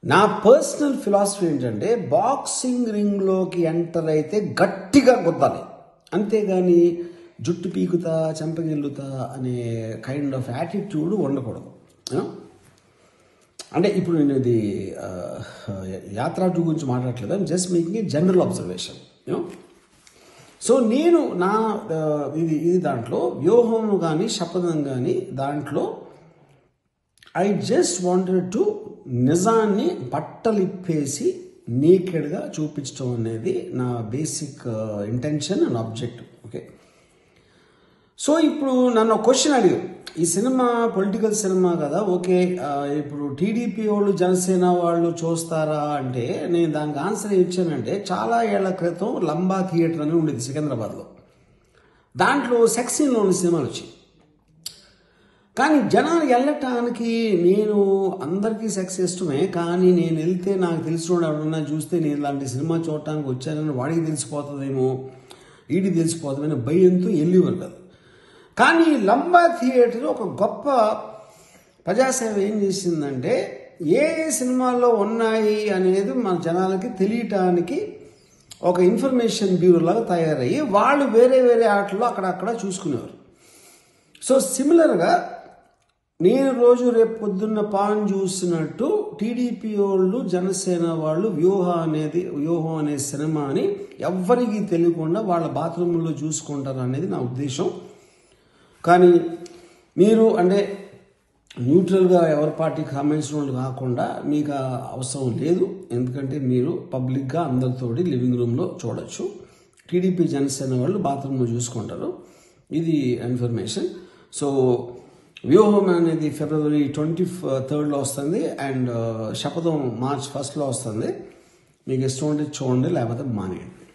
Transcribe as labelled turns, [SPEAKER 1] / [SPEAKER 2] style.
[SPEAKER 1] నా personal philosophy ఏంటంటే boxing రింగ్లోకి enter అయితే గట్టిగా గుద్దాలి, అంతేగాని జుట్టు పీకుతా చెంపగిల్లుతా అనే కైండ్ ఆఫ్ యాటిట్యూడ్ ఉండకూడదు. అంటే ఇప్పుడు నేను ఇది యాత్ర టూ గురించి మాట్లాడట్లేదు, I'm just making a general observation. So నేను నా ఇది దాంట్లో వ్యూహం కానీ శపథం కానీ దాంట్లో ఐ జస్ట్ వాంటెడ్ టు నిజాన్ని బట్టలిప్పేసి నేకెడ్గా చూపించడం అనేది నా basic intention and objective. Okay, so ఇప్పుడు నన్ను క్వశ్చన్ అడిగారు, ఈ సినిమా పొలిటికల్ సినిమా కదా, ఓకే ఇప్పుడు టీడీపీ వాళ్ళు జనసేన వాళ్ళు చూస్తారా అంటే నేను దానికి ఆన్సర్ ఇచ్చానంటే చాలా ఏళ్ల క్రితం లంబా థియేటర్ అని ఉండేది సికింద్రాబాద్లో. దాంట్లో సెక్స్ సీన్లో ఉన్న సినిమాలు వచ్చాయి. కానీ జనాలు వెళ్ళటానికి నేను అందరికీ సెక్స్ ఇష్టమే, కానీ నేను వెళ్తే నాకు తెలిసిన ఎవరన్నా చూస్తే నేను ఇలాంటి సినిమా చూడటానికి వచ్చానని వాడికి తెలిసిపోతుందేమో వీడికి తెలిసిపోతుందని భయంతో వెళ్ళేవారు కదా. కానీ లంబా థియేటర్ ఒక గొప్ప ప్రజాసేవ ఏం చేసిందంటే ఏ సినిమాల్లో ఉన్నాయి అనేది మన జనాలకి తెలియటానికి ఒక ఇన్ఫర్మేషన్ బ్యూరో లాగా తయారయ్యి వాళ్ళు వేరే వేరే ఆటల్లో అక్కడక్కడ చూసుకునేవారు. సో సిమిలర్గా నేను రోజు రేపు పొద్దున్న పాన్ చూసినట్టు టీడీపీ వాళ్ళు జనసేన వాళ్ళు వ్యూహం అనే సినిమాని ఎవ్వరికీ తెలియకుండా వాళ్ళ బాత్రూంలో చూసుకుంటారు అనేది నా ఉద్దేశం. కానీ మీరు అంటే న్యూట్రల్గా ఎవరి పార్టీకి సంబంధించిన వాళ్ళు కాకుండా మీకు అవసరం లేదు, ఎందుకంటే మీరు పబ్లిక్గా అందరితోటి లివింగ్ రూమ్లో చూడొచ్చు. టీడీపీ జనసేన వాళ్ళు బాత్రూంలో చూసుకుంటారు, ఇది ఇన్ఫర్మేషన్. సో వ్యూహం అనేది ఫిబ్రవరి 23 వస్తుంది అండ్ శపథం March 1 వస్తుంది. మీకు ఇష్టం ఉంటే చూడండి, లేకపోతే మానేయండి.